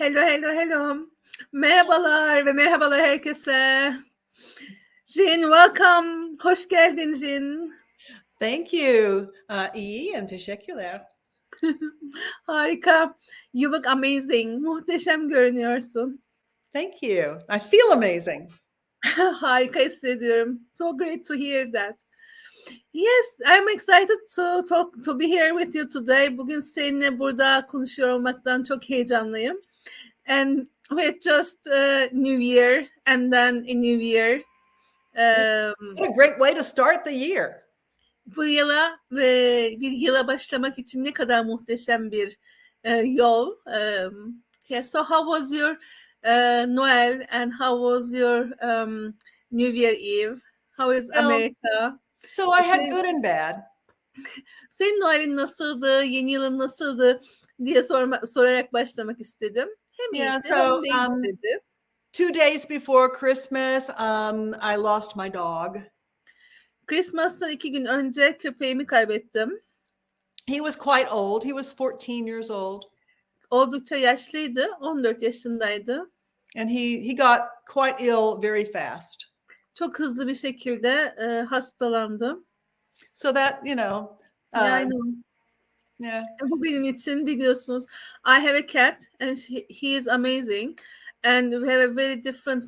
Hello, hello, hello. Merhabalar ve merhabalar herkese. Jin, welcome. Hoş geldin Jin. Thank you. İyiyim, teşekkürler. Harika. You look amazing. Muhteşem görünüyorsun. Thank you. I feel amazing. Harika hissediyorum. So great to hear that. Yes, I'm excited to be here with you today. Bugün seninle burada konuşuyor olmaktan çok heyecanlıyım. And with just New Year and then a New Year. What a great way to start the year. Bu yıla bir yıla başlamak için ne kadar muhteşem bir yol. Yeah, so how was your Noel and how was your New Year Eve? How is America? So I had good and bad. Senin Noel'in nasıldı, yeni yılın nasıldı diye sorarak başlamak istedim. Hem Yeah, iyiydi, so hem de iyiydi. 2 days before Christmas, I lost my dog. Christmas'tan 2 gün önce köpeğimi kaybettim. He was quite old. He was 14 years old. Oldukça yaşlıydı, 14 yaşındaydı. And he got quite ill very fast. Çok hızlı bir şekilde hastalandı. So that, you know. I know. Yeah. Bu benim için biliyorsunuz. I have a cat and he is amazing. And we have a very different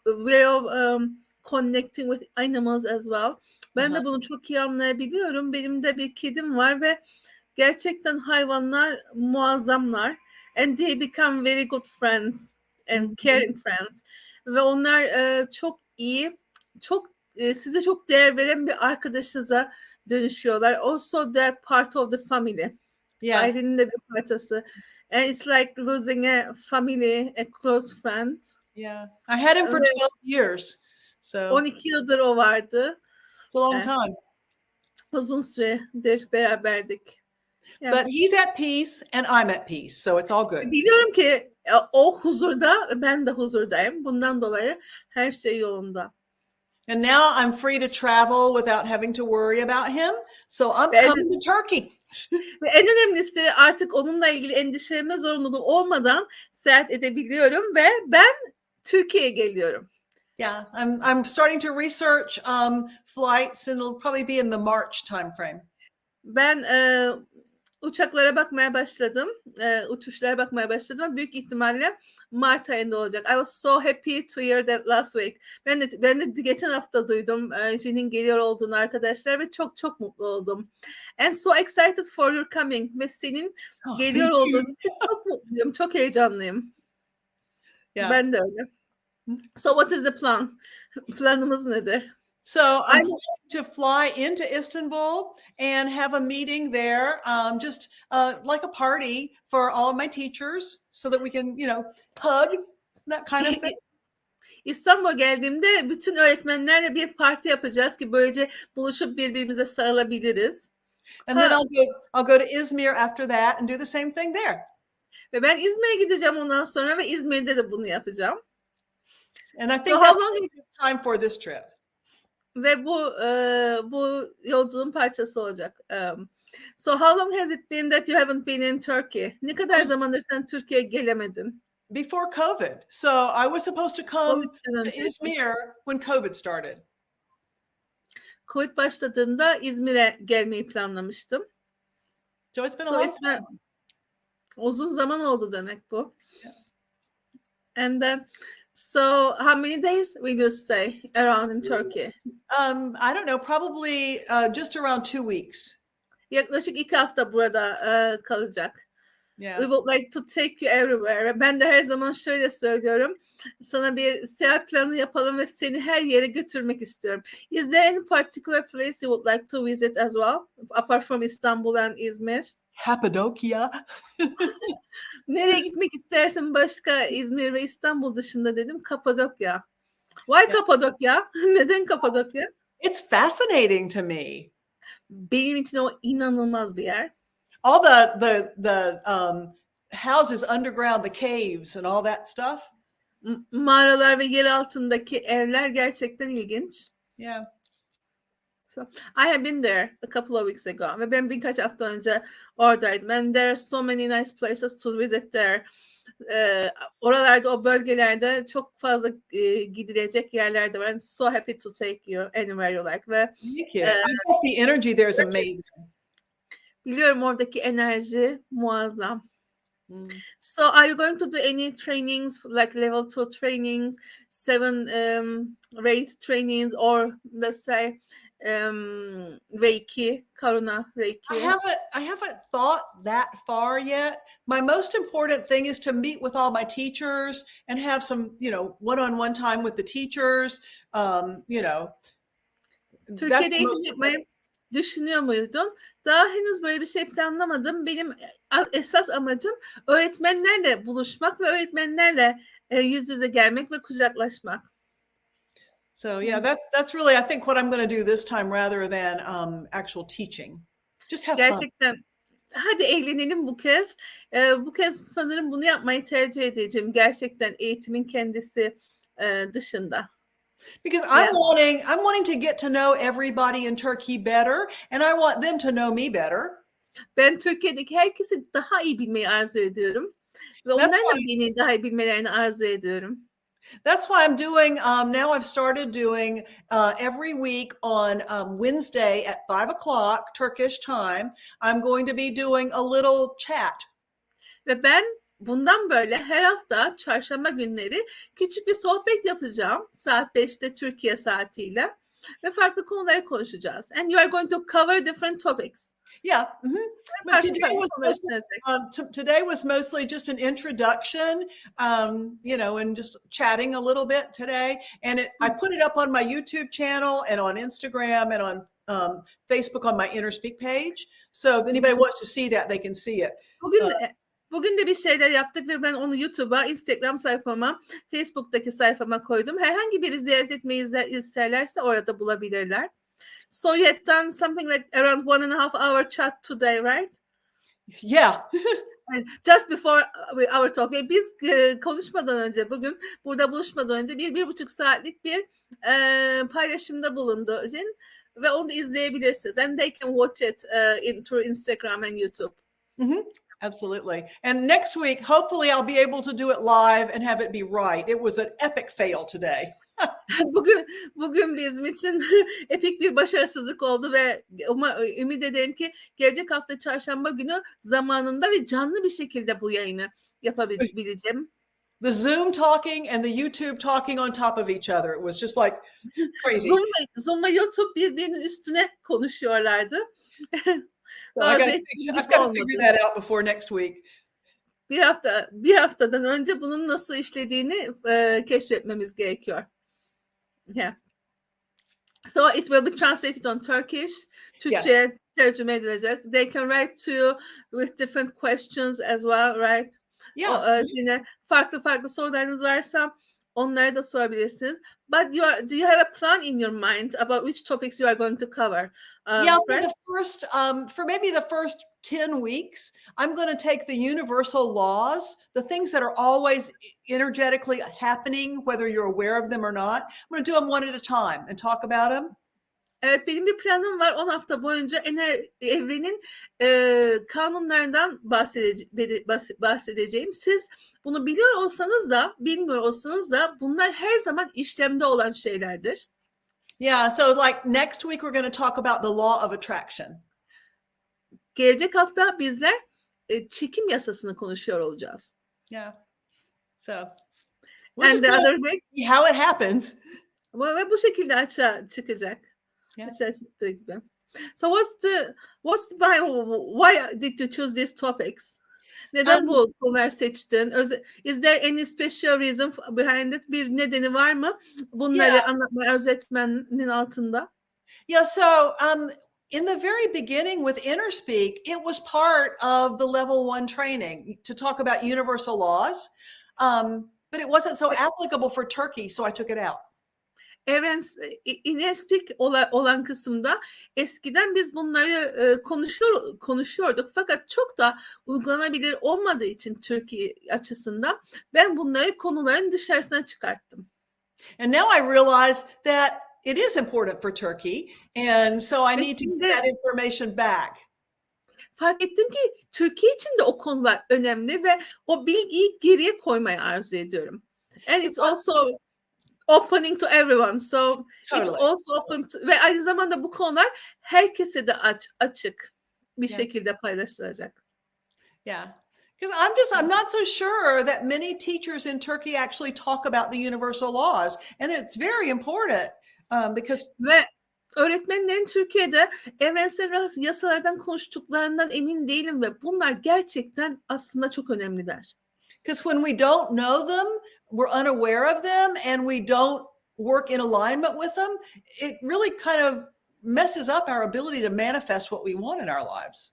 way of connecting with animals as well. Ben de bunu çok iyi anlayabiliyorum. Benim de bir kedim var ve gerçekten hayvanlar muazzamlar. And they become very good friends and caring friends. Ve onlar çok iyi, çok size çok değer veren bir arkadaşınıza dönüşüyorlar. Also they're part of the family. Yeah. Ailenin de bir parçası. And it's like losing a family, a close friend. Yeah. I had him for 12 years. So 12 yıldır o vardı. it's a long time. Uzun süredir beraberdik. Yeah. But he's at peace and I'm at peace. So it's all good. Biliyorum ki o huzurda, ben de huzurdayım. Bundan dolayı her şey yolunda. And now I'm free to travel without having to worry about him. So I'm coming to Turkey. Ve en önemlisi artık onunla ilgili endişelenme zorunluluğu olmadan seyahat edebiliyorum ve ben Türkiye'ye geliyorum. Yeah, I'm starting to research flights and it'll probably be in the March timeframe. Ben uçaklara bakmaya başladım. Uçuşlara bakmaya başladım. Büyük ihtimalle Mart ayında olacak. I was so happy to hear that last week. Ben de geçen hafta duydum Jin'in geliyor olduğunu arkadaşlar ve çok çok mutlu oldum. And so excited for your coming ve senin geliyor olduğun için çok mutluyum. Çok heyecanlıyım. Yeah. Ben de öyle. So what is the plan? Planımız nedir? So I'm planning to fly into Istanbul and have a meeting there, just like a party for all of my teachers so that we can, hug, that kind of thing. İstanbul'a geldiğimde bütün öğretmenlerle bir parti yapacağız ki böylece buluşup birbirimize sarılabiliriz. And then I'll go to Izmir after that and do the same thing there. Ve ben İzmir'e gideceğim ondan sonra ve İzmir'de de bunu yapacağım. And I think that's a good time for this trip. Ve bu yolculuğun parçası olacak. So how long has it been that you haven't been in Turkey? Ne kadar zamandır sen Türkiye'ye gelemedin? Before COVID. So I was supposed to come to Izmir when COVID started. Covid başladığında İzmir'e gelmeyi planlamıştım. So it's been a long time. Uzun zaman oldu demek bu. Yeah. And then so how many days will you stay around in Turkey? I don't know, probably just around 2 weeks. Yaklaşık 2 hafta burada kalacak. Yeah. We would like to take you everywhere. Ben de her zaman şöyle söylüyorum. Sana bir seyahat planı yapalım ve seni her yere götürmek istiyorum. Is there any particular place you would like to visit as well? Apart from Istanbul and İzmir? Cappadocia. Nereye gitmek istersin başka İzmir ve İstanbul dışında dedim. Kapadokya. Why Kapadokya? Neden Kapadokya? It's fascinating to me. Benim için o inanılmaz bir yer. All the houses underground, the caves and all that stuff. Mağaralar ve yer altındaki evler gerçekten ilginç. Yeah. So I have been there a couple of weeks ago. Ve ben birkaç hafta önce oradaydım. And there are so many nice places to visit there. oralarda, o bölgelerde çok fazla gidilecek yerler de var. I'm so happy to take you anywhere you like. Ve Thank you. I thought the energy there is amazing. biliyorum oradaki enerji muazzam. Mm. So are you going to do any trainings, like level 2 trainings, 7 race trainings, or let's say Reiki, Karuna Reiki? I haven't thought that far yet. My most important thing is to meet with all my teachers and have some, one-on-one time with the teachers. Türkiye'de eğitim yapmayı düşünüyor muydun? Daha henüz böyle bir şey planlamadım. Benim esas amacım öğretmenlerle buluşmak ve öğretmenlerle yüz yüze gelmek ve kucaklaşmak. So yeah, that's really, I think, what I'm going to do this time rather than actual teaching. Just have fun. Gerçekten hadi eğlenelim bu kez. Bu kez sanırım bunu yapmayı tercih edeceğim. Gerçekten eğitimin kendisi dışında. Because I'm wanting to get to know everybody in Turkey better, and I want them to know me better. Ben Türkiye'deki herkesi daha iyi bilmeyi arzu ediyorum ve onların da beni daha iyi bilmelerini arzu ediyorum. That's why I'm doing, now I've started doing every week on Wednesday at 5 o'clock Turkish time, I'm going to be doing a little chat. Ve ben bundan böyle her hafta çarşamba günleri küçük bir sohbet yapacağım saat 5'te Türkiye saatiyle ve farklı konuları konuşacağız. And you are going to cover different topics. Yeah. Mm-hmm. But today was mostly just an introduction, and just chatting a little bit today. And I put it up on my YouTube channel and on Instagram and on Facebook on my InnerSpeak page. So if anybody wants to see that, they can see it. Bugün de bir şeyler yaptık ve ben onu YouTube'a, Instagram sayfama, Facebook'taki sayfama koydum. Herhangi biri ziyaret etmeyi isterlerse orada bulabilirler. So you had done something like around 1.5 hour chat today, right? Yeah. Just before our talk. Biz konuşmadan önce, bugün burada buluşmadan önce 1,5 saatlik bir paylaşımda bulundu Jin ve onu izleyebilirsiniz. And they can watch it through Instagram and YouTube. Mm-hmm. Absolutely. And next week, hopefully I'll be able to do it live and have it be right. It was an epic fail today. Bugün bizim için epik bir başarısızlık oldu ve ümit ederim ki gelecek hafta çarşamba günü zamanında ve canlı bir şekilde bu yayını yapabileceğim. The Zoom talking and the YouTube talking on top of each other. It was just like crazy. Zoom ve YouTube birbirinin üstüne konuşuyorlardı. So I've got to figure that out before next week. Bir haftadan önce bunun nasıl işlediğini keşfetmemiz gerekiyor. Yeah. So it will be translated on Turkish. Türkçe'ye tercüme edilecek. They can write to you with different questions as well, right? Yeah. Yine farklı sorularınız varsa onları da sorabilirsiniz. But do you have a plan in your mind about which topics you are going to cover? For maybe the first 10 weeks, I'm going to take the universal laws, the things that are always energetically happening, whether you're aware of them or not. I'm going to do them one at a time and talk about them. Evet, benim bir planım var. 10 hafta boyunca evrenin kanunlarından bahsedeceğim. Siz bunu biliyor olsanız da, bilmiyor olsanız da bunlar her zaman işlemde olan şeylerdir. Yeah, so like next week we're going to talk about the law of attraction. Gelecek hafta bizler çekim yasasını konuşuyor olacağız. Yeah. So we'll and the other week, see how it happens. Ve bu şekilde açığa çıkacak. Açığa çıktığı gibi. So why did you choose these topics? Neden bu konuları seçtin? Is there any special reason behind it? Bir nedeni var mı? Bunları anlatmaya arzu etmenin altında. Yeah, so in the very beginning with InnerSpeak, it was part of the level 1 training to talk about universal laws, but it wasn't so applicable for Turkey, so I took it out. ENERJİYE olan kısımda eskiden biz bunları konuşuyorduk fakat çok da uygulanabilir olmadığı için Türkiye açısından ben bunları konuların dışarısına çıkarttım. And now I realize that it is important for Turkey, and so I need to get that information back. fark ettim ki Türkiye için de o konular önemli ve o bilgiyi geriye koymayı arzu ediyorum. And it's also opening to everyone. So it's Totally. also open to, ve aynı zamanda bu konular herkese de açık bir Yeah. şekilde paylaşılacak. Yeah. Because I'm not so sure that many teachers in Turkey actually talk about the universal laws. And it's very important because Ve öğretmenlerin Türkiye'de evrensel yasalardan konuştuklarından emin değilim ve bunlar gerçekten aslında çok önemliler. when we don't know them, we're unaware of them, and we don't work in alignment with them, it really kind of messes up our ability to manifest what we want in our lives.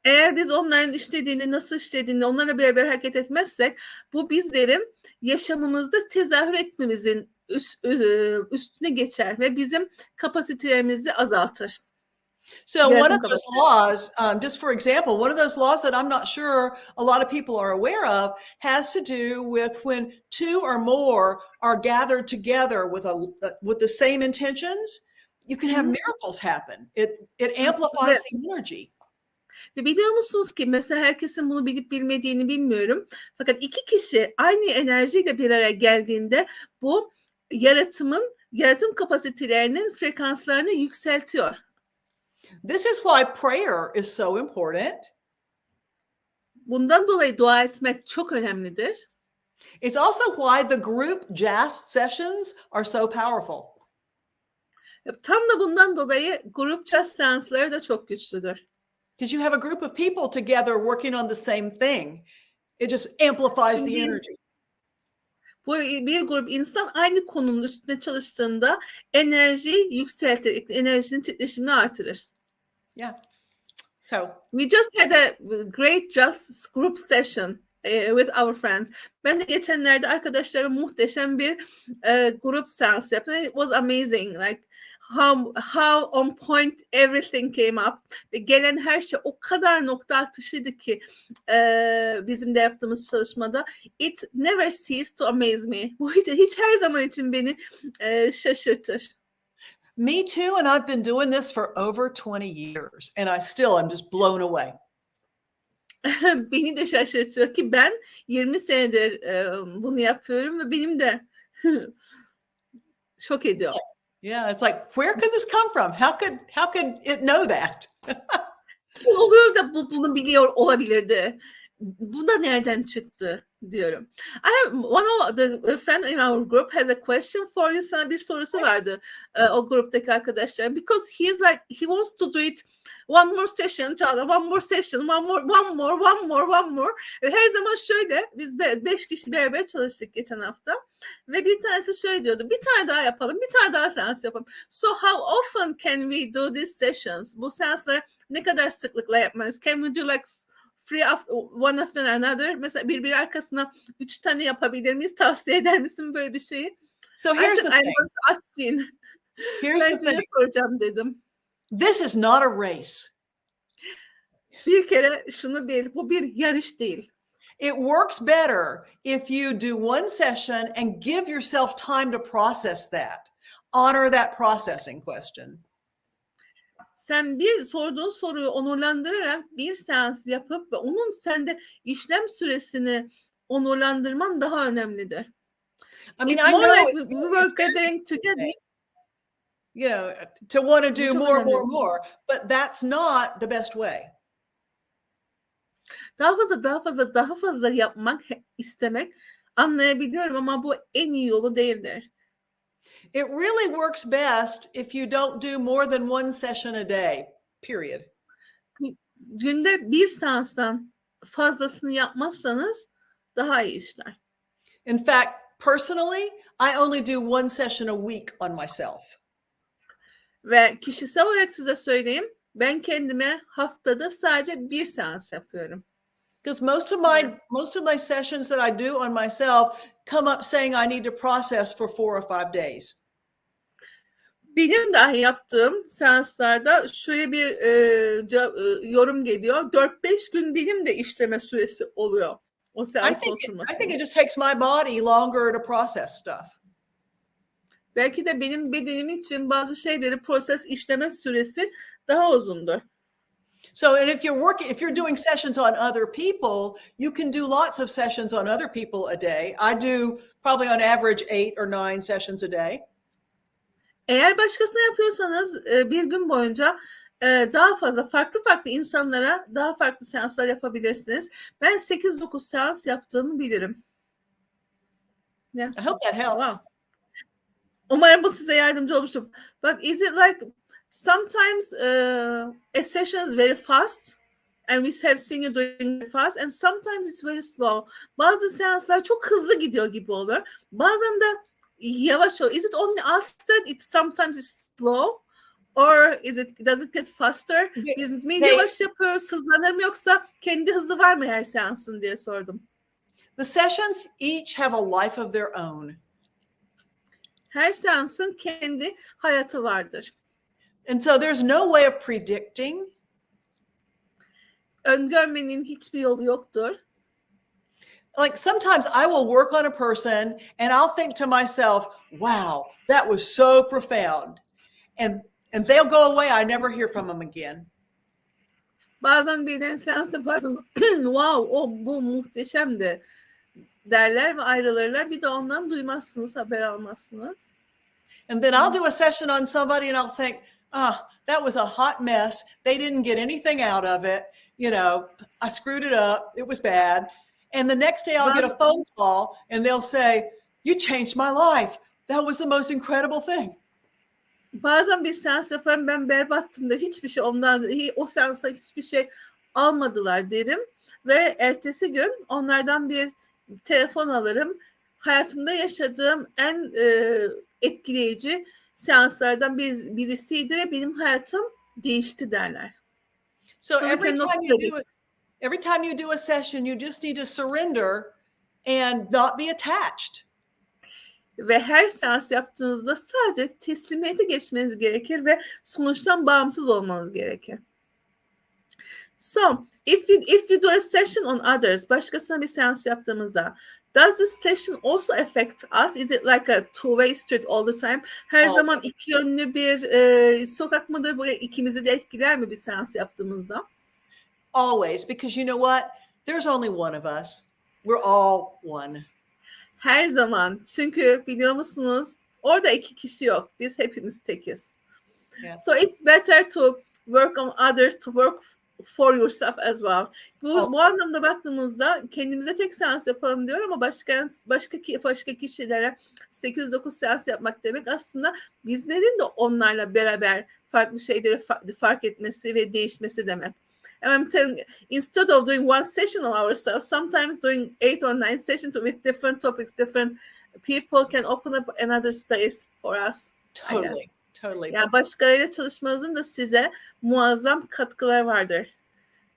Eğer biz onların işlediğini, nasıl işlediğini onlarla beraber hareket etmezsek bu bizlerin yaşamımızda tezahür etmemizin üstüne geçer ve bizim kapasitelerimizi azaltır. So one of those laws, just for example, one of those laws that I'm not sure a lot of people are aware of has to do with when two or more are gathered together with the same intentions, you can have miracles happen. It amplifies the energy. Ve biliyor musunuz ki mesela herkesin bunu bilip bilmediğini bilmiyorum. Fakat iki kişi aynı enerjiyle bir araya geldiğinde bu yaratım kapasitelerinin frekanslarını yükseltiyor. This is why prayer is so important. Bundan dolayı dua etmek çok önemlidir. It's also why the group jazz sessions are so powerful. Tam da bundan dolayı grup jazz seansları da çok güçlüdür. Because you have a group of people together working on the same thing. It just amplifies the energy. Bu bir grup insan aynı konunun üstünde çalıştığında enerjiyi yükseltir, enerjinin titreşimini artırır. Yeah. So we just had a great jazz group session with our friends. Ben de geçenlerde arkadaşlarım muhteşem bir grup seans yaptım. It was amazing. Like how on point everything came up. Ve gelen her şey o kadar nokta atışıydı ki bizim de yaptığımız çalışmada. It never ceased to amaze me. Bu hiç her zaman için beni şaşırtır. Me too, and I've been doing this for over 20 years, and I still am just blown away. Beni de şaşırtıyor ki ben 20 senedir bunu yapıyorum ve benim de şok ediyor. Yeah, it's like, where could this come from? How could it know that? Kim oluyor da bunu biliyor olabilirdi? Bu da nereden çıktı diyorum. I have one of the friend in our group has a question for you. Sana bir sorusu vardı o gruptaki arkadaşlar. Because he's like he wants to do it one more session, Çağla, one more session, one more. Her zaman şöyle biz 5 kişi beraber çalıştık geçen hafta ve bir tanesi şöyle diyordu. Bir tane daha yapalım, bir tane daha seans yapalım. So how often can we do these sessions? Bu seansları ne kadar sıklıkla yapmalıyız? Can we do like one after another? Mesela birbiri arkasına 3 tane yapabilir miyiz? Tavsiye eder misin böyle bir şeyi? So here's the thing. Ben size soracağım dedim. This is not a race. Bir kere şunu bil, bu bir yarış değil. It works better if you do one session and give yourself time to process that. Honor that processing question. Sen bir sorduğun soruyu onurlandırarak bir seans yapıp ve onun sende işlem süresini onurlandırman daha önemlidir. I mean, It's I more know like we were getting together. You know, to want to do more, but that's not the best way. Daha fazla yapmak, istemek anlayabiliyorum ama bu en iyi yolu değildir. It really works best if you don't do more than one session a day, period. Günde bir seanstan fazlasını yapmazsanız daha iyi işler. In fact, personally, I only do one session a week on myself. Ve kişisel olarak size söyleyeyim, ben kendime haftada sadece bir seans yapıyorum. Because most of my sessions that I do on myself come up saying I need to process for 4 or 5 days. Benim dahi yaptığım seanslarda şöyle bir yorum geliyor. 4-5 gün benim de işleme süresi oluyor o seansa oturması. I think it just takes my body longer to process stuff. Belki de benim bedenim için bazı şeyleri işleme süresi daha uzundur. So, and if you're doing sessions on other people, you can do lots of sessions on other people a day. I do probably on average 8 or 9 sessions a day. Eğer başkasına yapıyorsanız bir gün boyunca daha fazla farklı insanlara daha farklı seanslar yapabilirsiniz. Ben 8-9 seans yaptığımı bilirim. Yeah. I hope that helps. Wow. Umarım bu size yardımcı olmuştur. But is it like sometimes a session is very fast and we have seen you doing it fast and sometimes it's very slow. Bazı seanslar çok hızlı gidiyor gibi olur. Bazen de yavaş oluyor. Is it only us that it sometimes is slow or does it get faster? Biz mi yavaş yapıyoruz, hızlanır mı yoksa kendi hızı var mı her seansın diye sordum. The sessions each have a life of their own. Her seansın kendi hayatı vardır. And so there's no way of predicting. Öngörmenin hiçbir yolu yoktur. Like sometimes I will work on a person and I'll think to myself, wow, that was so profound. And they'll go away. I never hear from them again. Bazen birden seans yaparsınız. Wow, bu muhteşemdi derler ve ayrılırlar. Bir de ondan duymazsınız, haber almazsınız. And then I'll do a session on somebody and I'll think, that was a hot mess. They didn't get anything out of it. You know, I screwed it up. It was bad. And the next day I'll get a phone call and they'll say, you changed my life. That was the most incredible thing. Bazen bir seans yaparım, ben berbattım da hiçbir şey ondan, o seansa hiçbir şey almadılar derim. Ve ertesi gün onlardan bir telefon alırım. Hayatımda yaşadığım en etkileyici seanslardan birisiydi ve benim hayatım değişti derler. So every time you do a session, you just need to surrender and not be attached. Ve her seans yaptığınızda sadece teslimiyete geçmeniz gerekir ve sonuçtan bağımsız olmanız gerekir. So, if you do a session on others, başkasına bir seans yaptığımızda, does this session also affect us? Is it like a two-way street all the time? Her zaman iki yönlü bir sokak mıdır? Bu ikimizi de etkiler mi bir seans yaptığımızda? Always, because you know what? There's only one of us. We're all one. Her zaman. Çünkü biliyor musunuz? Orada iki kişi yok. Biz hepimiz tekiz. Yeah. So it's better to work on others, to work for yourself as well. Bu anlamda baktığımızda kendimize tek seans yapalım diyor ama başka kişilere 8-9 seans yapmak demek aslında bizlerin de onlarla beraber farklı şeyleri fark etmesi ve değişmesi demek. And I'm telling you, instead of doing one session on ourselves, sometimes doing 8 or 9 sessions with different topics, different people can open up another space for us. Totally. Yani başkalarıyla çalışmanızın da size muazzam katkılar vardır.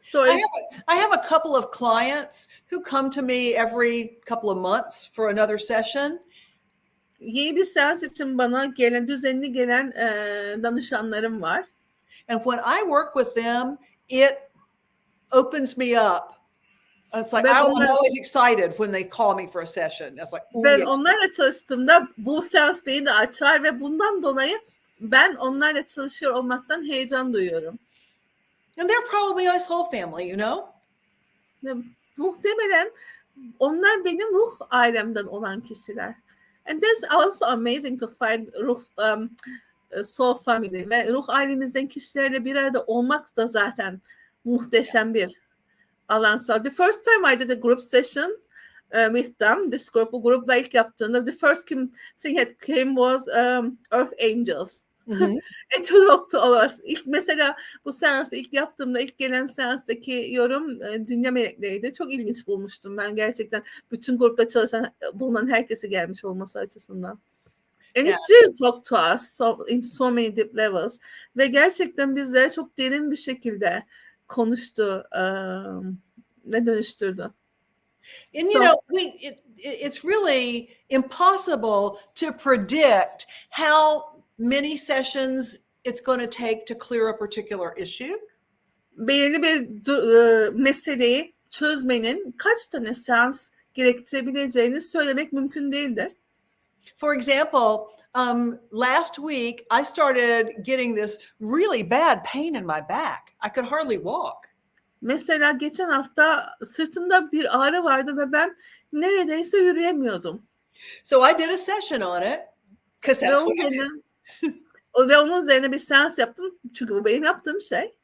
So I have a couple of clients who come to me every couple of months for another session. Yeni bir seans için bana düzenli gelen danışanlarım var. And when I work with them, it opens me up. It's like I'm always excited when they call me for a session. It's like, ben onlarla çalıştığımda bu seans beni de açar ve bundan dolayı ben onlarla çalışıyor olmaktan heyecan duyuyorum. And they're probably my soul family, you know? Muhtemelen onlar benim ruh ailemden olan kişiler. And that's also amazing to find soul family ve ruh ailemizden kişilerle bir arada olmak da zaten muhteşem bir alan. So the first time I did a group session with them, this group, bu grupla ilk yaptığımda the first thing that came was Earth Angels. Mm-hmm. And to talk to all us. Mesela bu seansı ilk yaptığımda ilk gelen seanstaki yorum dünya melekleriydi. Çok ilginç bulmuştum ben gerçekten. Bütün grupta bulunan herkese gelmiş olması açısından. And it really talked to us in so many deep levels. Ve gerçekten bizlere çok derin bir şekilde konuştu ve dönüştürdü. And you know, it's really impossible to predict how many sessions it's going to take to clear a particular issue. Belirli bir meseleyi çözmenin kaç tane seans gerektirebileceğini söylemek mümkün değildir. For example, last week I started getting this really bad pain in my back. I could hardly walk. Mesela geçen hafta sırtımda bir ağrı vardı ve ben neredeyse yürüyemiyordum. So I did a session on it because Ve that's onun what I did. üzerine, ve onun üzerine bir seans yaptım. Çünkü bu benim yaptığım şey.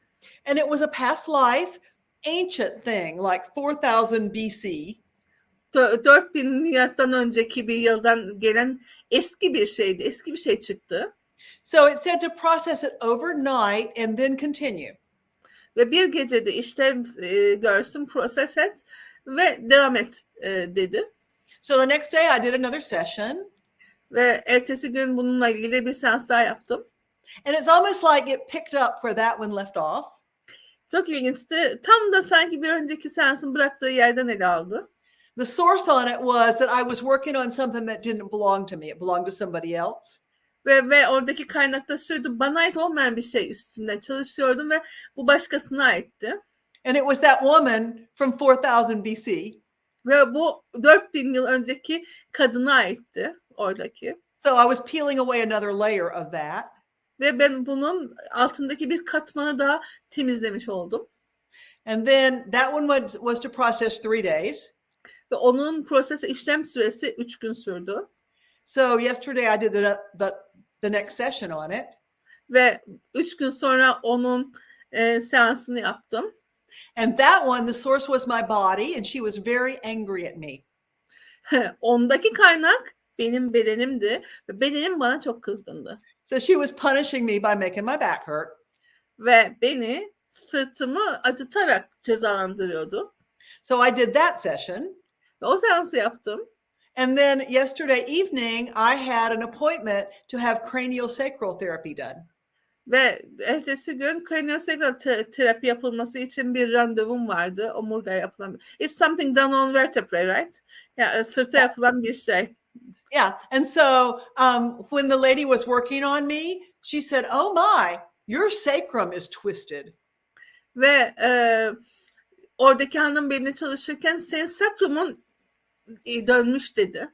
And it was a past life, ancient thing, like 4000 BC. 4000 milattan önceki bir yıldan gelen eski bir şeydi. Eski bir şey çıktı. So it said to process it overnight and then continue. Ve bir gecede işlem görsün, proses et ve devam et dedi. So the next day I did another session. Ve ertesi gün bununla ilgili bir seans daha yaptım. And it's almost like it picked up where that one left off. Çok ilginçti. Tam da sanki bir önceki seansın bıraktığı yerden ele aldı. The source on it was that I was working on something that didn't belong to me. It belonged to somebody else. Ve oradaki kaynakta şuydu, bana ait olmayan bir şey üstünde çalışıyordum ve bu başkasına aitti. And it was that woman from 4000 BC. Ve bu 4000 yıl önceki kadına aitti oradaki. So I was peeling away another layer of that. Ve ben bunun altındaki bir katmanı daha temizlemiş oldum. And then that one was to process 3 days. Ve onun işlem süresi 3 gün sürdü. So yesterday I did the next session on it. Ve 3 gün sonra onun seansını yaptım. And that one, the source was my body, and she was very angry at me. Ondaki kaynak benim bedenimdi ve bedenim bana çok kızgındı. So she was punishing me by making my back hurt. Ve beni sırtımı acıtarak cezalandırıyordu. So I did that session. Ve o seansı yaptım. And then yesterday evening, I had an appointment to have craniosacral therapy done. Ve ertesi gün kraniosakral terapi yapılması için bir randevum vardı. Omurgaya yapılan. It's something done on vertebrae, right? Yani sırta yapılan bir şey. Yeah. And so when the lady was working on me, she said, "Oh my, your sacrum is twisted." Ve oradaki hanım benimle çalışırken senin sakrumun dönmüş dedi.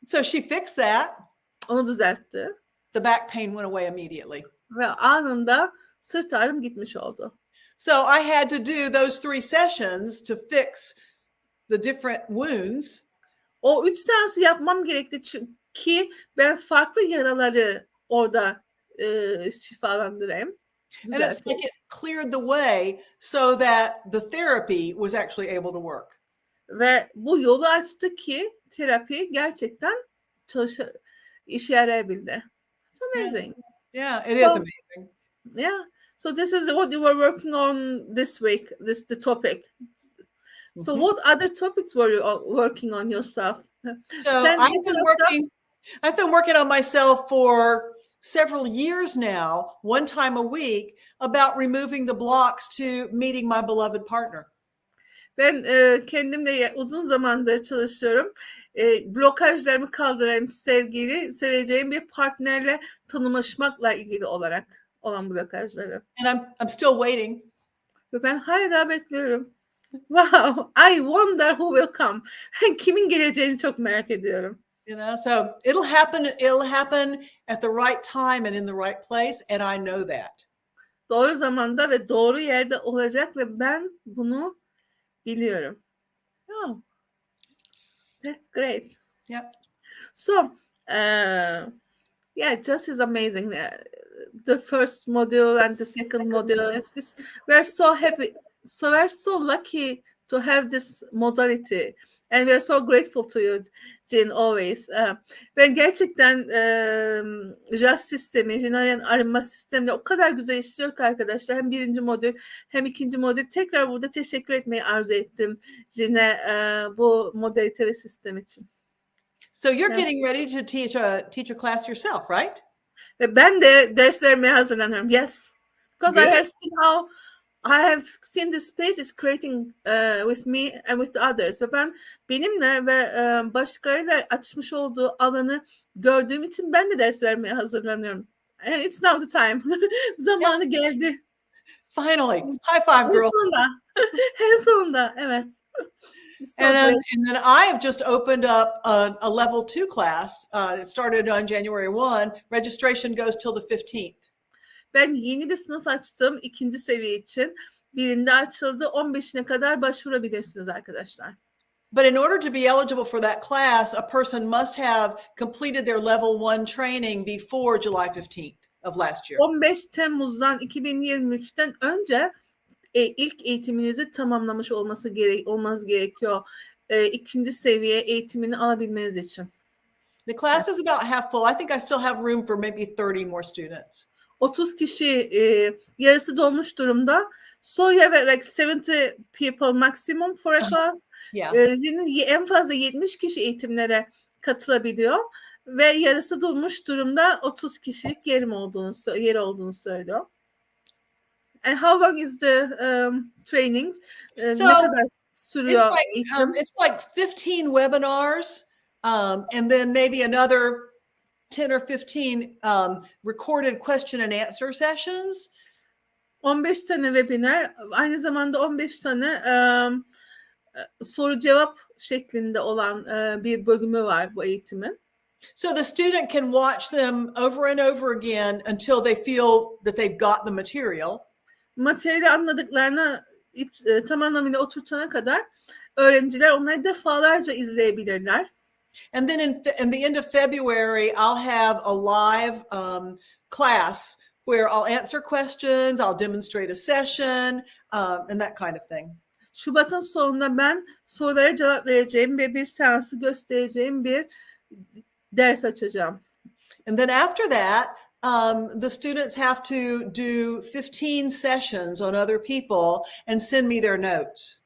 So she fixed that. Onu düzeltti. The back pain went away immediately. Ve anında sırt ağrım gitmiş oldu. So I had to do those 3 sessions to fix the different wounds. O 3 seansı yapmam gerekti çünkü ben farklı yaraları orada şifalandırayım. And it's like it cleared the way so that the therapy was actually able to work. Ve bu yolu açtı ki terapi gerçekten işe yarayabildi. It's amazing. Yeah, it is amazing. Yeah. So this is what you were working on this week. This is the topic. So what other topics were you working on yourself? So I've been working on myself for several years now, one time a week, about removing the blocks to meeting my beloved partner. Ben kendimle uzun zamandır çalışıyorum. Blokajlarımı kaldırayım, seveceğim bir partnerle tanışmakla ilgili olarak olan blokajları. And I'm still waiting. Ve ben hala bekliyorum. Wow, I wonder who will come. Kimin geleceğini çok merak ediyorum. You know, so it'll happen at the right time and in the right place, and I know that. Doğru zamanda ve doğru yerde olacak ve ben bunu biliyorum. Oh, that's great. Yeah. So, yeah, just is amazing. The first module and the second module is this. We're so happy. So we're so lucky to have this modality. And we're so grateful to you, Jean, always. Ben gerçekten JAS sistemi, Jeneryan arınma sistemle o kadar güzel işliyor ki arkadaşlar. Hem birinci modül hem ikinci modül. Tekrar burada teşekkür etmeyi arzu ettim Jean'e bu modalite ve sistem için. So you're getting ready to teach a class yourself, right? Ve ben de ders vermeye hazırlanıyorum. Yes. Because I have seen how I have seen this space is creating with me and with the others. Ve ben benimle ve başkalarıyla açmış olduğu alanı gördüğüm için ben de ders vermeye hazırlanıyorum. And it's now the time. Zamanı geldi. Finally. High five, girl. En sonunda. Evet. So great. And then I have just opened up a level 2 class. It started on January 1. Registration goes till the 15th. Ben yeni bir sınıf açtım ikinci seviye için. Birinde açıldı. 15'ine kadar başvurabilirsiniz arkadaşlar. But in order to be eligible for that class, a person must have completed their level 1 training before July 15th of last year. 15 Temmuz'dan 2023'ten önce ilk eğitiminizi tamamlamış olmanız gerekiyor. İkinci seviye eğitimini alabilmeniz için. The class is about half full. I think I still have room for maybe 30 more students. 30 kişi yarısı dolmuş durumda. So you have like 70 people maximum for a class. Yeah. En fazla 70 kişi eğitimlere katılabiliyor ve yarısı dolmuş durumda 30 kişilik yeri olduğunu söylüyor. And how long is the trainings? So ne kadar sürüyor eğitim? It's like 15 webinars, and then maybe another 10 or 15 recorded question and answer sessions. 15 tane webinar, aynı zamanda 15 tane soru cevap şeklinde olan bir bölümü var bu eğitimin. So the student can watch them over and over again until they feel that they've got the material. Materyali anladıklarına tam anlamıyla oturtana kadar öğrenciler onları defalarca izleyebilirler. And then in the end of February, I'll have a live class where I'll answer questions, I'll demonstrate a session, and that kind of thing. Şubat'ın sonunda ben sorulara cevap vereceğim ve bir seansı göstereceğim bir ders açacağım. And then after that, the students have to do 15 sessions on other people and send me their notes.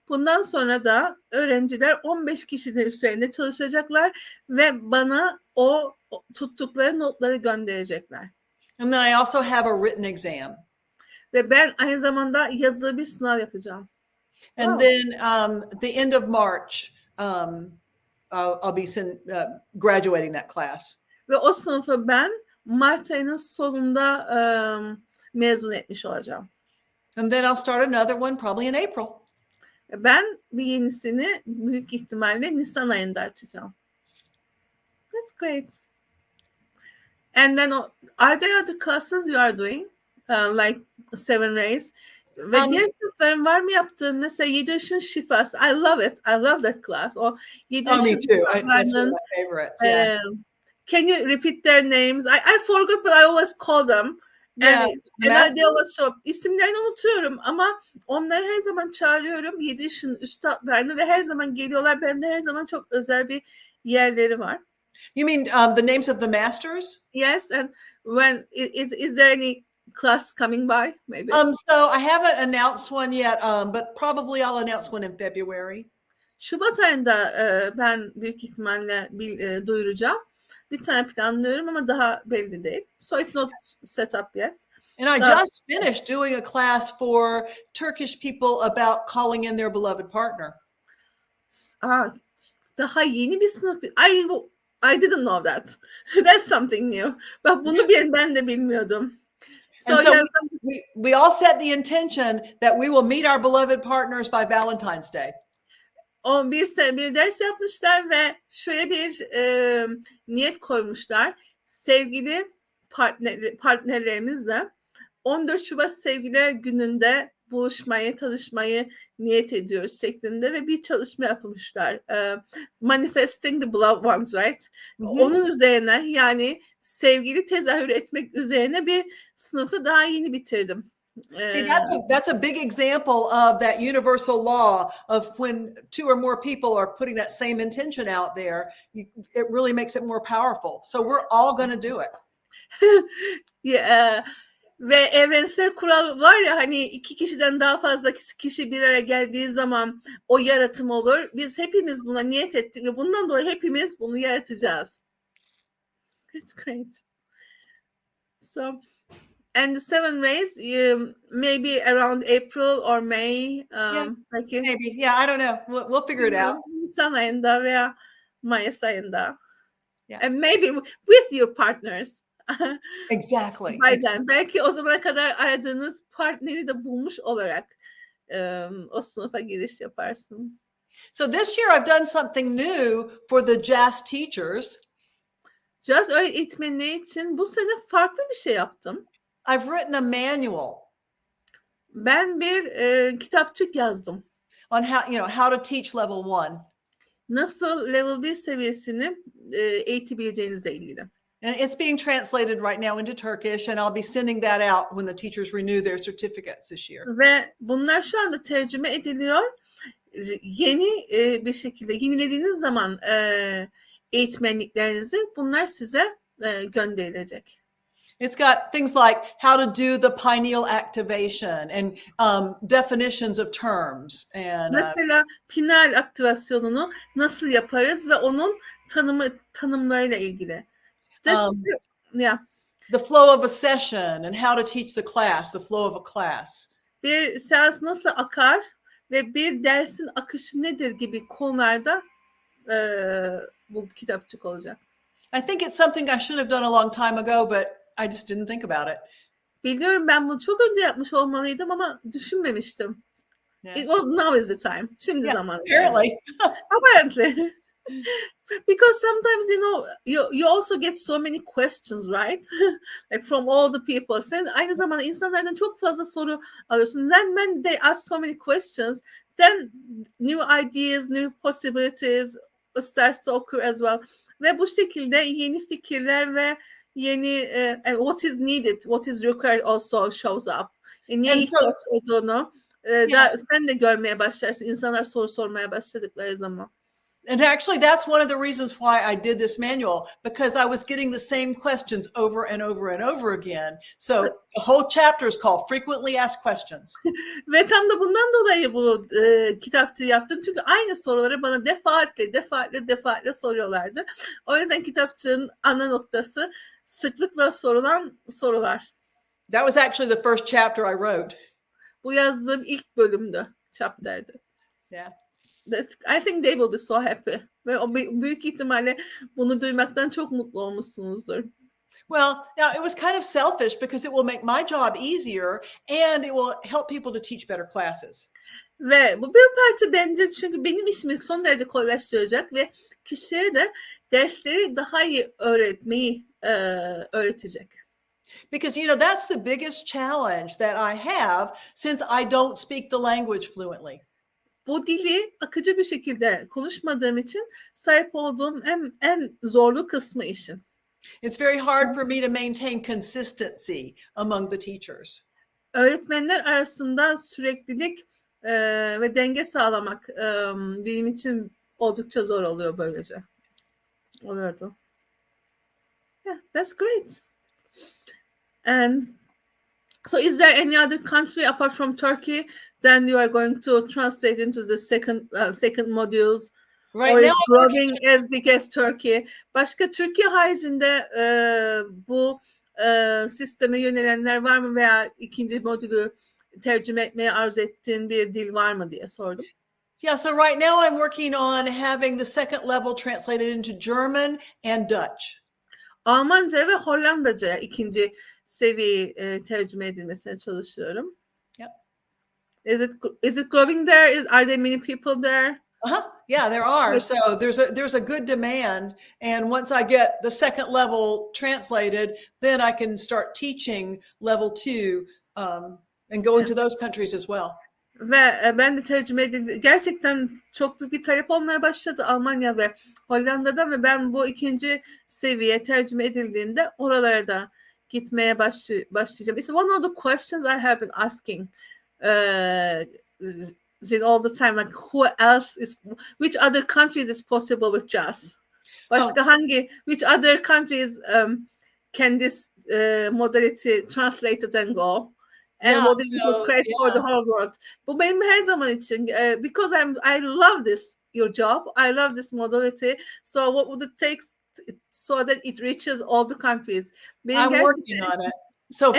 Bundan sonra da öğrenciler 15 kişinin üzerinde çalışacaklar ve bana o tuttukları notları gönderecekler. And then I also have a written exam. Ve ben aynı zamanda yazılı bir sınav yapacağım. And then at the end of March, I'll be graduating that class. Ve o sınıfı ben Mart ayının sonunda mezun etmiş olacağım. And then I'll start another one probably in April. Ben bir yenisini büyük ihtimalle Nisan ayında açacağım. That's great. And then are there other classes you are doing? Like 7 Rays? Ve diğer sınıfların var mı yaptığın? Mesela 7 Işın Şifası. I love it. I love that class. O 7 Oh, me Işın too. That's one of Şifalarının, my favorites. Yeah. can you repeat their names? I forgot, but I always call them. Yeah. And they always show up. İsimlerini unutuyorum ama onları her zaman çağırıyorum. 7 Işın üstadlarını ve her zaman geliyorlar. Bende her zaman çok özel bir yerleri var. You mean the names of the masters? Yes, and when is there any class coming by? Maybe. So I haven't announced one yet, but probably I'll announce one in February. Şubat ayında ben büyük ihtimalle duyuracağım. Bir tane planlıyorum ama daha belli değil. So it's not set up yet. And I just finished doing a class for Turkish people about calling in their beloved partner. Daha yeni bir sınıf. I didn't know that. That's something new. Bak bunu ben de bilmiyordum. And so we all set the intention that we will meet our beloved partners by Valentine's Day. Bir ders yapmışlar ve şöyle bir niyet koymuşlar. Sevgili partnerlerimizle 14 Şubat Sevgililer Günü'nde buluşmayı, tanışmayı niyet ediyoruz şeklinde ve bir çalışma yapmışlar. Manifesting the beloved ones, right? Mm-hmm. Onun üzerine, yani sevgili tezahür etmek üzerine bir sınıfı daha yeni bitirdim. See, that's a big example of that universal law of when 2 or more people are putting that same intention out there, it really makes it more powerful. So we're all going to do it. Yeah. Ve evrensel kural var ya, hani 2 kişiden daha fazla kişi bir araya geldiği zaman o yaratım olur. Biz hepimiz buna niyet ettik ve bundan dolayı hepimiz bunu yaratacağız. That's great. So, and the 7 Rays, maybe around April or May. Maybe. Yeah, I don't know. We'll figure it out. Nisan ayında veya Mayıs ayında. Yeah. And maybe with your partners. Exactly. Belki o zamana kadar aradığınız partneri de bulmuş olarak o sınıfa giriş yaparsınız. So this year I've done something new for the jazz teachers. Caz öğretmenleri için bu sene farklı bir şey yaptım. I've written a manual Ben bir kitapçık yazdım. on how to teach level 1. Nasıl level 1 seviyesini eğitebileceğinizle ilgili. And it's being translated right now into Turkish, and I'll be sending that out when the teachers renew their certificates this year. Ve bunlar şu anda tercüme ediliyor. Yeni bir şekilde yenilediğiniz zaman eğitmenliklerinizi bunlar size gönderilecek. It's got things like how to do the pineal activation and definitions of terms. And Mesela pinal aktivasyonunu nasıl yaparız ve onun tanımlarıyla ilgili. Yeah. the flow of a session and how to teach the class, the flow of a class. Bir seans nasıl akar ve bir dersin akışı nedir gibi konularda bu kitapçık olacak. I think it's something I should have done a long time ago, but I just didn't think about it. Biliyorum ben bunu çok önce yapmış olmalıydım ama düşünmemiştim. Yeah. It was now is the time. Şimdi zamanı. Apparently. Apparently. Because sometimes you also get so many questions, right? Like from all the people. Sen aynı zamanda insanlardan çok fazla soru alıyorsun. Then when they ask so many questions, then new ideas, new possibilities starts to occur as well. Ve bu şekilde yeni fikirler ve yeni what is needed, what is required also shows up. Niye ihtiyaç olduğunu sen de görmeye başlarsın. İnsanlar soru sormaya başladıkları zaman. And actually, that's one of the reasons why I did this manual, because I was getting the same questions over and over and over again. So the whole chapter is called Frequently Asked Questions. Ve tam da bundan dolayı bu kitapçığı yaptım. Çünkü aynı soruları bana defaatle soruyorlardı. O yüzden kitapçığın ana noktası sıklıkla sorulan sorular. That was actually the first chapter I wrote. Bu yazdığım ilk bölümdü, chapter'dı. Yeah. I think they will be so happy. Ve o büyük ihtimalle bunu duymaktan çok mutlu olmuşsunuzdur. Well, now it was kind of selfish because it will make my job easier and it will help people to teach better classes. Ve bu bir parça bence çünkü benim işimi son derece kolaylaştıracak ve kişilere de dersleri daha iyi öğretmeyi öğretecek. Because, that's the biggest challenge that I have since I don't speak the language fluently. Bu dili akıcı bir şekilde konuşmadığım için sahip olduğum en zorlu kısmı işin. It's very hard for me to maintain consistency among the teachers. Öğretmenler arasında süreklilik ve denge sağlamak benim için oldukça zor oluyor böylece. Olurdu. Yeah, that's great. And so is there any other country apart from Turkey then you are going to translate into the second modules? Right or now, is growing as big as Turkey? Başka Türkiye haricinde bu sisteme yönelenler var mı veya ikinci modülü tercüme etmeye arzu ettiğin bir dil var mı diye sordum. Yeah, so right now I'm working on having the second level translated into German and Dutch. Almanca ve Hollandaca ikinci seviye tercüme edilmesine çalışıyorum. Yep. Is it growing there? Are there many people there? Yeah, there are. So there's a good demand, and once I get the second level translated, then I can start teaching level 2 and go into those countries as well. Ve ben de tercüme edildi. Gerçekten çok büyük bir talep olmaya başladı Almanya ve Hollanda'da ve ben bu ikinci seviye tercüme edildiğinde oralara da gitmeye başlayacağım. It's one of the questions I have been asking all the time, like which other countries is possible with jazz? Başka which other countries can this modality translated and go? And modality create for the whole world. Bu benim her zaman için because I love your job. I love this modality. So what would it take so that it reaches all the countries? I'm working on it. So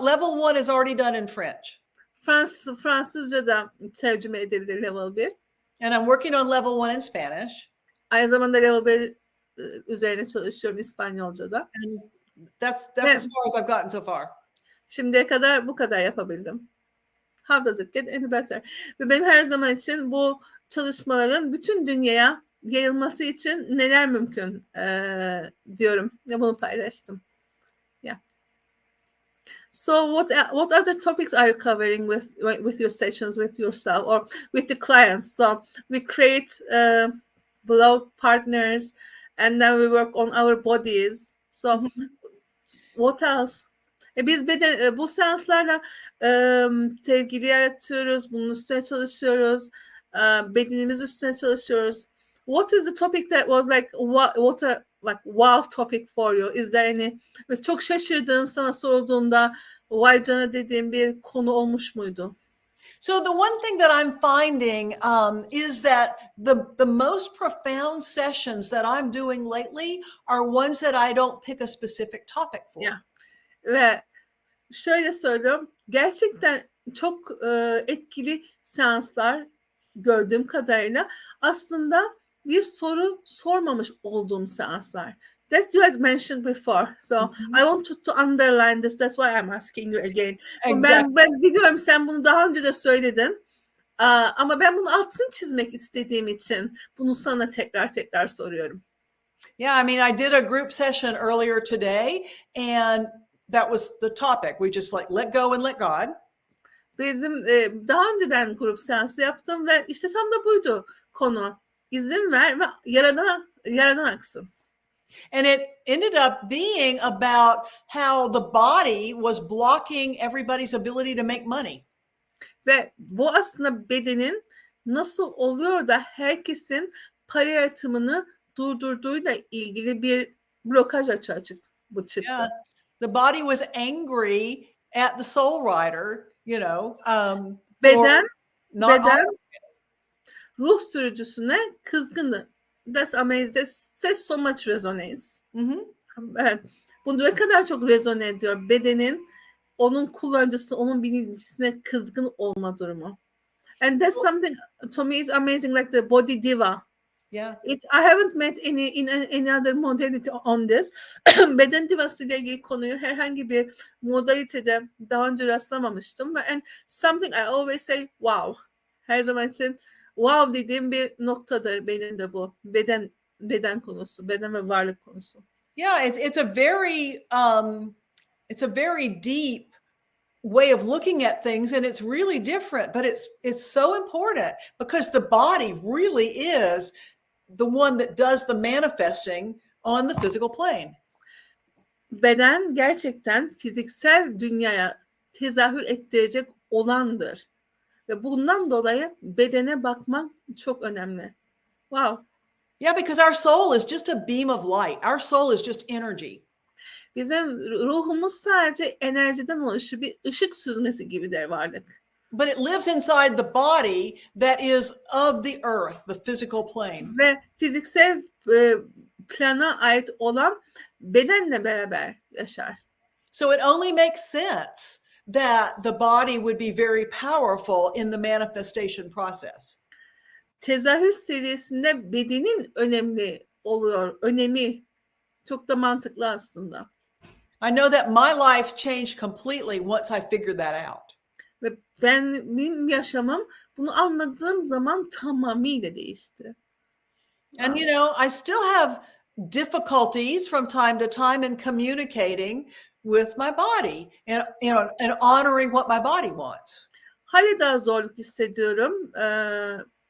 level 1 is already done in French. Fransızca da tercüme edildi level 1. And I'm working on level 1 in Spanish. Aynı zamanda level 1 üzerine çalışıyorum İspanyolca'da. And that's as far as I've gotten so far. Şimdiye kadar bu kadar yapabildim. How does it get any better? Ve benim her zaman için bu çalışmaların bütün dünyaya yayılması için neler mümkün diyorum ve bunu paylaştım. Yeah. So what other topics are you covering with your sessions, with yourself or with the clients? So we create below partners and then we work on our bodies. So what else? Biz bu seanslarla sevgili yaratıyoruz, bunun üstüne çalışıyoruz, bedenimiz üstüne çalışıyoruz. What is the topic that was like what a like wow topic for you? Is there any? Çok şaşırdığın, sana sorulduğunda vay canına dediğin bir konu olmuş muydu? So the one thing that I'm finding is that the most profound sessions that I'm doing lately are ones that I don't pick a specific topic for. Yeah. Ve şöyle söylüyorum, gerçekten çok etkili seanslar gördüğüm kadarıyla aslında bir soru sormamış olduğum seanslar. That's you had mentioned before. So I want to underline this. That's why I'm asking you again. Exactly. Ben biliyorum sen bunu daha önce de söyledin. Ama ben bunu altını çizmek istediğim için bunu sana tekrar soruyorum. Yeah, I mean, I did a group session earlier today and that was the topic. We just like let go and let God. Bizim daha önce ben grup seansı yaptım ve işte tam da buydu konu. İzin ver ve yaradan aksın. And it ended up being about how the body was blocking everybody's ability to make money. Ve bu aslında bedenin nasıl oluyor da herkesin para yaratımını durdurduğuyla ilgili bir blokaj açığa çıktı. Yeah. The body was angry at the soul rider, you know. Beden not ruh sürücüsüne kızgındı. That's amazing. There's so much resonance. Evet. Bu ne kadar çok rezone ediyor. Bedenin onun kullanıcısı, onun bilincisine kızgın olma durumu. And that's something to me is amazing, like the body diva. Yeah. I haven't met any other modality on this. Beden divası ile ilgili konuyu herhangi bir modalitede daha önce rastlamamıştım. And something I always say wow. Her zaman için wow dediğim bir noktadır benim de bu. Beden konusu, beden ve varlık konusu. Yeah, it's a very deep way of looking at things and it's really different, but it's so important because the body really is the one that does the manifesting on the physical plane. Beden gerçekten fiziksel dünyaya tezahür ettirecek olandır. Ve bundan dolayı bedene bakmak çok önemli. Wow. Yeah, because our soul is just a beam of light. Our soul is just energy. Bizim ruhumuz sadece enerjiden oluşuyor, bir ışık süzmesi gibidir varlık. But it lives inside the body that is of the earth, the physical plane. Ve fiziksel plana ait olan bedenle beraber yaşar. So it only makes sense that the body would be very powerful in the manifestation process. Tezahür seviyesinde bedenin önemi çok da mantıklı aslında. I know that my life changed completely once I figured that out. Ve benim yaşamım bunu anladığım zaman tamamıyla değişti. And you know, I still have difficulties from time to time in communicating with my body and honoring what my body wants. Hala daha zorluk hissediyorum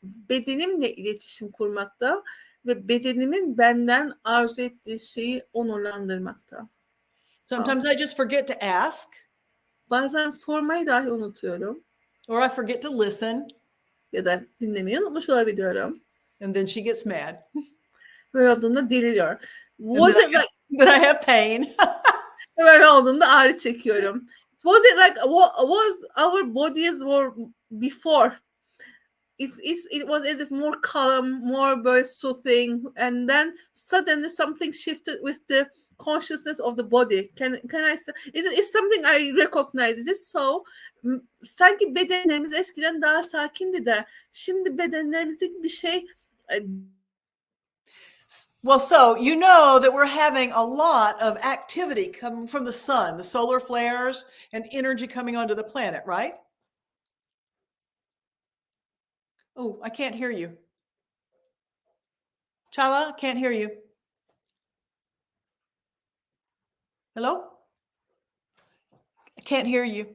bedenimle iletişim kurmakta ve bedenimin benden arzu ettiği şeyi onurlandırmakta. Sometimes I just forget to ask. Bazen sormayı dahi unutuyorum. Or I forget to listen. Ya da dinlemeyi unutmuş olabiliyorum. And then she gets mad. Böyle olduğunda deliriyor. Then I have pain. Böyle olduğunda ağrı çekiyorum. Was it like was our bodies were before? It was as if more calm, more böyle soothing, and then suddenly something shifted with the consciousness of the body. Can I say? Is something I recognize? Is it so? Sanki bedenlerimiz eskiden daha sakindi de şimdi bedenlerimizde bir şey. Well, so you know that we're having a lot of activity coming from the sun, the solar flares and energy coming onto the planet, right? Oh, I can't hear you. Çağla, can't hear you. Hello? I can't hear you.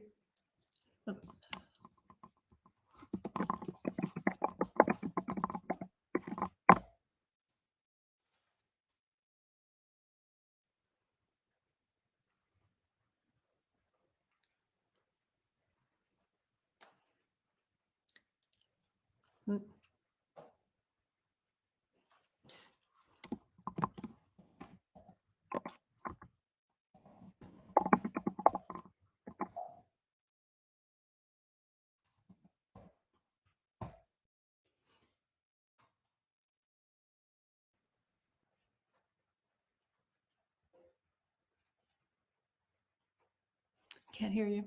Can't hear you.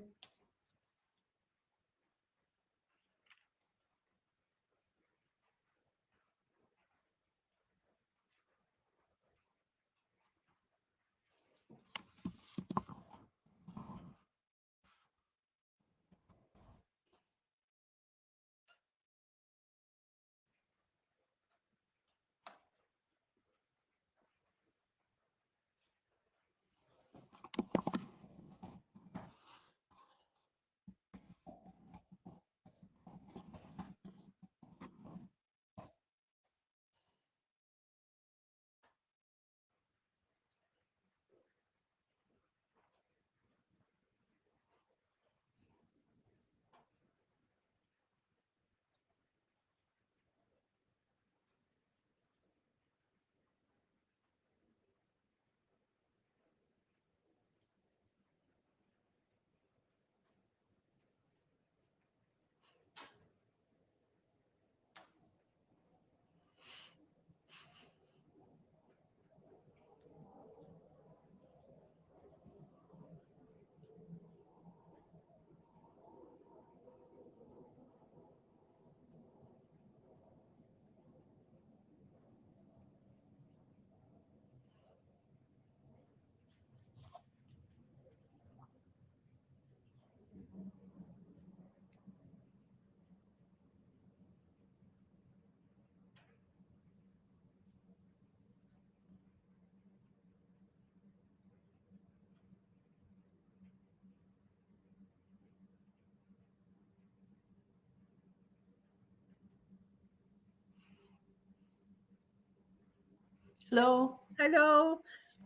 Hello? Hello.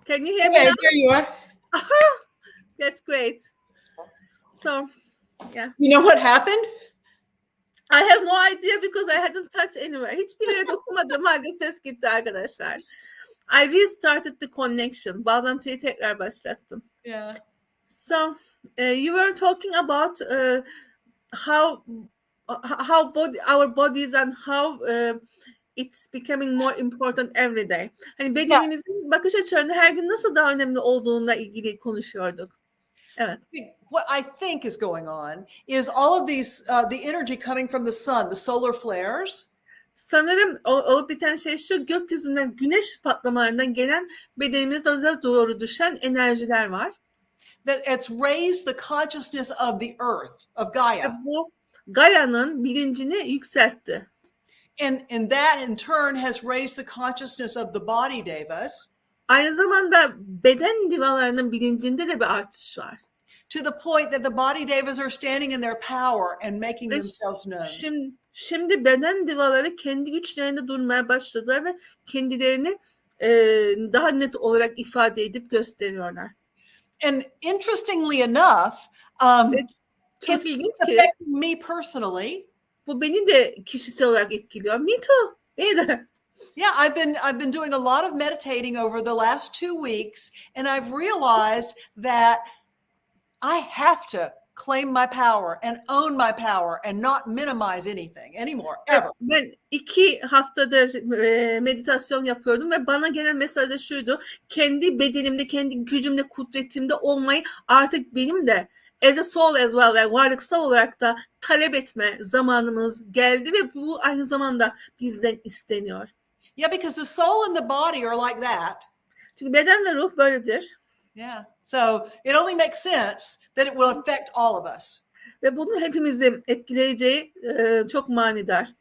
Can you hear me Okay, now? there you are. That's great. So, yeah. You know what happened? I have no idea because I hadn't touched anywhere. Hiçbir yere dokunmadım halde ses gitti arkadaşlar. I restarted the connection. Bağlantıyı tekrar başlattım. Yeah. So, you were talking about how our bodies and how it's becoming more important every day. Hani bedenimizin bakış açılarının her gün nasıl daha önemli olduğuna ilgili konuşuyorduk. Evet. What I think is going on is all of these, the energy coming from the sun, the solar flares. Sanırım olup biten şey şu, gökyüzünden güneş patlamalarından gelen bedenimize doğru düşen enerjiler var. That it's raised the consciousness of the earth, of Gaia. Bu Gaia'nın bilincini yükseltti. And that in turn has raised the consciousness of the body devas. Aynı zamanda beden divalarının bilincinde de bir artış var. To the point that the body devas are standing in their power and making themselves known. Şimdi beden divaları kendi güçlerinde durmaya başladılar ve kendilerini daha net olarak ifade edip gösteriyorlar. And interestingly enough, Çok ilginç ki affecting me personally. Bu beni de kişisel olarak etkiliyor. Me too. Beni de. Yeah, I've been doing a lot of meditating over the last 2 weeks, and I've realized that I have to claim my power and own my power and not minimize anything anymore, ever. Ben 2 haftadır meditasyon yapıyordum ve bana gelen mesaj da şuydu. Kendi bedenimde, kendi gücümde, kudretimde olmayı artık benim de as a soul as well, yani varlıksal olarak da talep etme zamanımız geldi ve bu aynı zamanda bizden isteniyor. Yeah, because the soul and the body are like that. Çünkü beden ve ruh böyledir. Yeah. So it only makes sense that it will affect all of us. Ve bunun hepimizi etkileyeceği çok manidar.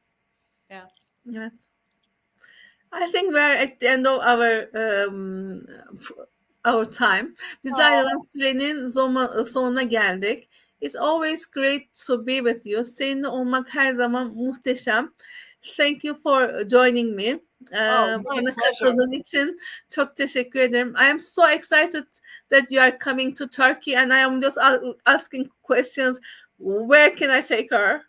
Yeah. Evet. I think we're at the end of our time. Biz ayrılan sürenin sonuna geldik. It's always great to be with you. Seninle olmak her zaman muhteşem. Thank you for joining me. My Bana pleasure. katıldığın için çok teşekkür ederim. I am so excited that you are coming to Turkey and I am just asking questions. Where can I take her?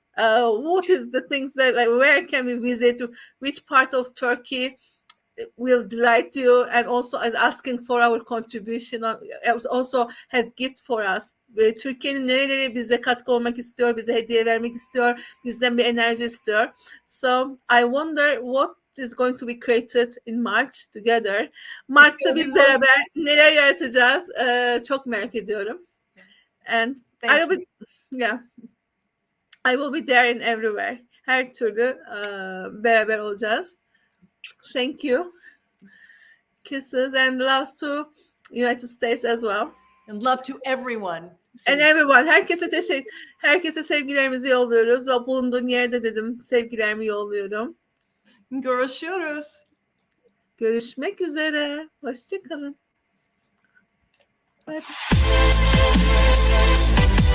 What is the things that, like, where can we visit? Which part of Turkey will delight you? And also as asking for our contribution, also has gift for us. Türkiye'nin nereleri bize katkı olmak istiyor, bize hediye vermek istiyor, bizden bir enerji istiyor. So I wonder what is going to be created in March together. Mart'ta biz beraber neler yaratacağız? Çok merak ediyorum. And I will be, yeah, I will be there in every way. Her türlü beraber olacağız. Thank you. Kisses and loves to United States as well. And love to everyone. And everyone. Herkese sevgilerimizi yolluyoruz. Ve bulunduğun yerde dedim sevgilerimi yolluyorum. Görüşürüz. Görüşmek üzere. Hoşça kalın. Bye.